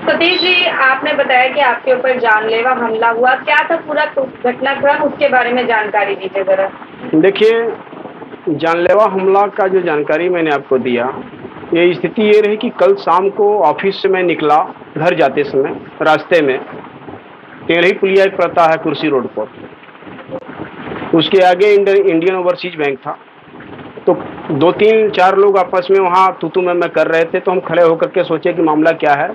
सतीश जी, आपने बताया कि आपके ऊपर जानलेवा हमला हुआ। क्या था पूरा घटनाक्रम, उसके बारे में जानकारी दीजिए जरा। देखिए, जानलेवा हमला का जो जानकारी मैंने आपको दिया, ये स्थिति ये रही कि कल शाम को ऑफिस से मैं निकला घर जाते समय, रास्ते में टेढ़ी पुलिया एक पड़ता है कुर्सी रोड पर, उसके आगे इंडियन ओवरसीज बैंक था। तो 2-3-4 लोग आपस में वहाँ तू मैं कर रहे थे, तो हम खड़े होकर के सोचे कि मामला क्या है।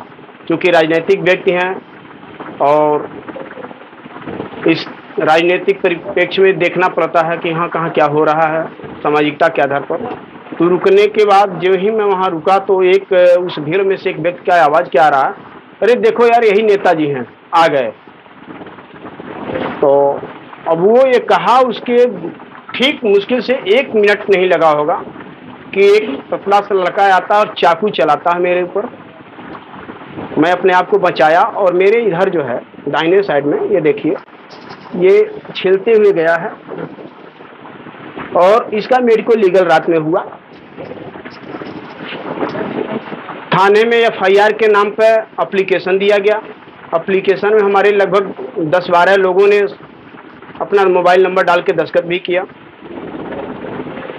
क्योंकि राजनीतिक व्यक्ति हैं और इस राजनीतिक परिप्रेक्ष्य में देखना पड़ता है कि यहाँ कहाँ क्या हो रहा है, सामाजिकता के आधार पर। तो रुकने के बाद जो ही मैं वहाँ रुका तो एक उस भीड़ में से एक व्यक्ति का आवाज़ क्या आ रहा है, अरे देखो यार, यही नेताजी हैं, आ गए। तो अब वो ये कहा, उसके ठीक मुश्किल से 1 मिनट नहीं लगा होगा कि एक पतला सा लड़का आता और चाकू चलाता है मेरे ऊपर। मैं अपने आप को बचाया और मेरे इधर जो है दाहिने साइड में, ये देखिए, ये छिलते हुए गया है और इसका मेडिकल लीगल रात में हुआ। थाने में FIR के नाम पर एप्लीकेशन दिया गया। एप्लीकेशन में हमारे लगभग 10-12 लोगों ने अपना मोबाइल नंबर डाल के दस्तखत भी किया।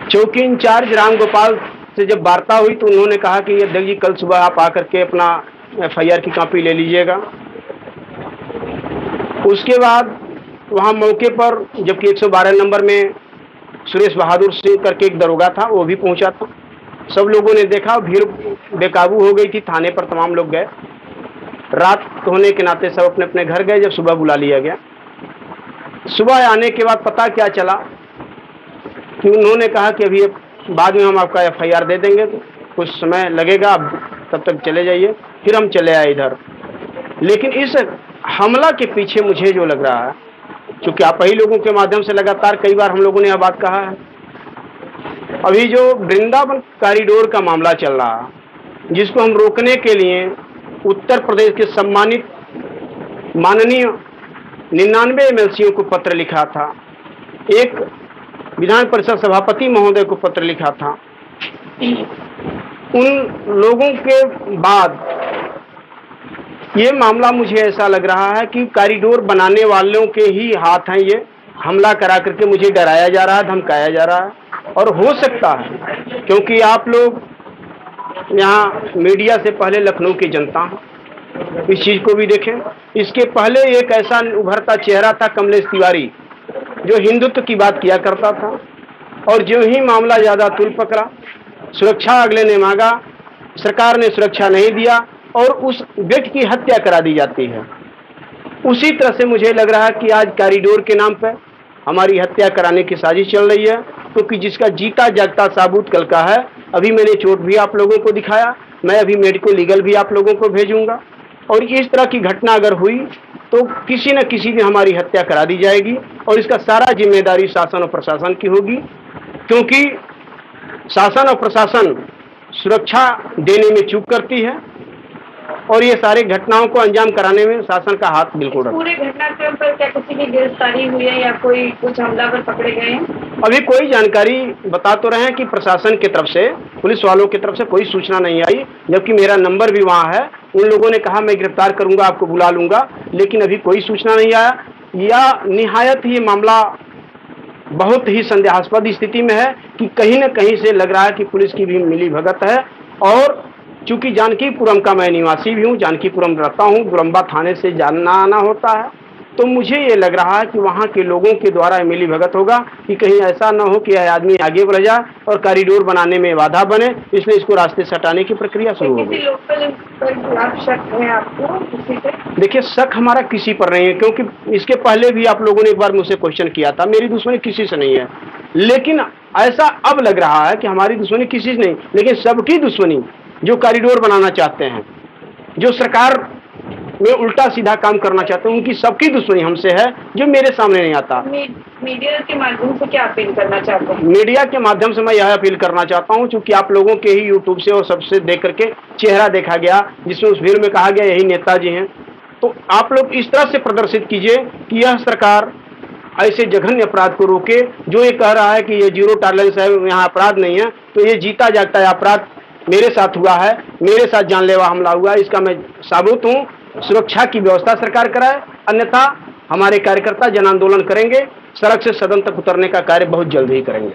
चौकी इंचार्ज राम गोपाल से जब वार्ता हुई तो उन्होंने कहा कि अध्यक्ष जी, कल सुबह आप आकर के अपना FIR की कॉपी ले लीजिएगा। उसके बाद वहाँ मौके पर, जबकि 112 नंबर में सुरेश बहादुर सिंह करके एक दरोगा था, वो भी पहुँचा था। सब लोगों ने देखा, भीड़ बेकाबू हो गई थी। थाने पर तमाम लोग गए। रात होने के नाते सब अपने अपने घर गए। जब सुबह बुला लिया गया, सुबह आने के बाद पता क्या चला कि उन्होंने कहा कि अभी बाद में हम आपका FIR दे देंगे, तो कुछ समय लगेगा, आप तब तक चले जाइए। फिर हम चले आए इधर। लेकिन इस हमला के पीछे मुझे जो लग रहा है, चूँकि आप ही लोगों के माध्यम से लगातार कई बार हम लोगों ने यह बात कहा है, अभी जो वृंदावन कॉरिडोर का मामला चल रहा है, जिसको हम रोकने के लिए उत्तर प्रदेश के सम्मानित माननीय 99 MLCओं को पत्र लिखा था, एक विधान परिषद सभापति महोदय को पत्र लिखा था। उन लोगों के बाद ये मामला मुझे ऐसा लग रहा है कि कॉरिडोर बनाने वालों के ही हाथ हैं। ये हमला करा करके मुझे डराया जा रहा है, धमकाया जा रहा है। और हो सकता है, क्योंकि आप लोग यहाँ मीडिया से पहले लखनऊ की जनता हैं, इस चीज़ को भी देखें। इसके पहले एक ऐसा उभरता चेहरा था कमलेश तिवारी, जो हिंदुत्व की बात किया करता था, और जो ही मामला ज़्यादा तूल पकड़ा, सुरक्षा अगले ने मांगा, सरकार ने सुरक्षा नहीं दिया और उस व्यक्ति की हत्या करा दी जाती है। उसी तरह से मुझे लग रहा है कि आज कॉरिडोर के नाम पर हमारी हत्या कराने की साजिश चल रही है, क्योंकि जिसका जीता जागता साबूत कल का है। अभी मैंने चोट भी आप लोगों को दिखाया, मैं अभी मेडिकल लीगल भी आप लोगों को भेजूंगा। और इस तरह की घटना अगर हुई तो किसी न किसी दिन हमारी हत्या करा दी जाएगी और इसका सारा जिम्मेदारी शासन और प्रशासन की होगी, क्योंकि शासन और प्रशासन सुरक्षा देने में चूक करती है और ये सारी घटनाओं को अंजाम कराने में शासन का हाथ बिल्कुल रहता है। पूरे घटनाक्रम पर क्या किसी की गिरफ्तारी हुई है या कोई कुछ हमलावर पकड़े गए हैं? अभी कोई जानकारी बता तो रहे हैं कि प्रशासन की तरफ से, पुलिस वालों की तरफ से कोई सूचना नहीं आई, जबकि मेरा नंबर भी वहाँ है। उन लोगों ने कहा मैं गिरफ्तार करूंगा, आपको बुला लूंगा, लेकिन अभी कोई सूचना नहीं आया। या निहायत ही मामला बहुत ही संदेहास्पद स्थिति में है कि कहीं न कहीं से लग रहा है कि पुलिस की भी मिली भगत है। और चूंकि जानकीपुरम का मैं निवासी भी हूँ, जानकीपुरम रहता हूँ, गुरम्बा थाने से जाना आना होता है, तो मुझे ये लग रहा है कि वहाँ के लोगों के द्वारा मिली भगत होगा कि कहीं ऐसा न हो कि यह आदमी आगे बढ़ जाए और कॉरिडोर बनाने में बाधा बने, इसलिए इसको रास्ते से हटाने की प्रक्रिया शुरू हो गई। शक है आपको किसी पे? देखिए, शक हमारा किसी पर नहीं है, क्योंकि इसके पहले भी आप लोगों ने एक बार मुझसे क्वेश्चन किया था। मेरी दुश्मनी किसी से नहीं है, लेकिन ऐसा अब लग रहा है कि हमारी दुश्मनी किसी से नहीं, लेकिन सबकी दुश्मनी जो कॉरिडोर बनाना चाहते हैं, जो सरकार में उल्टा सीधा काम करना चाहते हैं, उनकी सबकी दुश्मनी हमसे है, जो मेरे सामने नहीं आता। मीडिया के माध्यम से क्या अपील करना चाहते हैं? मीडिया के माध्यम से मैं यह अपील करना चाहता हूं, क्योंकि आप लोगों के ही यूट्यूब से और सबसे देख करके चेहरा देखा गया, जिसमें उस भीड़ में कहा गया यही नेताजी हैं, तो आप लोग इस तरह से प्रदर्शित कीजिए कि यह सरकार ऐसे जघन्य अपराध को रोके। जो ये कह रहा है कि ये जीरो टॉलरेंस है, यहाँ अपराध नहीं है, तो ये जीता जागता है अपराध मेरे साथ हुआ है, मेरे साथ जानलेवा हमला हुआ है, इसका मैं साबुत हूँ। सुरक्षा की व्यवस्था सरकार कराए, अन्यथा हमारे कार्यकर्ता जन आंदोलन करेंगे, सड़क से सदन तक उतरने का कार्य बहुत जल्द ही करेंगे।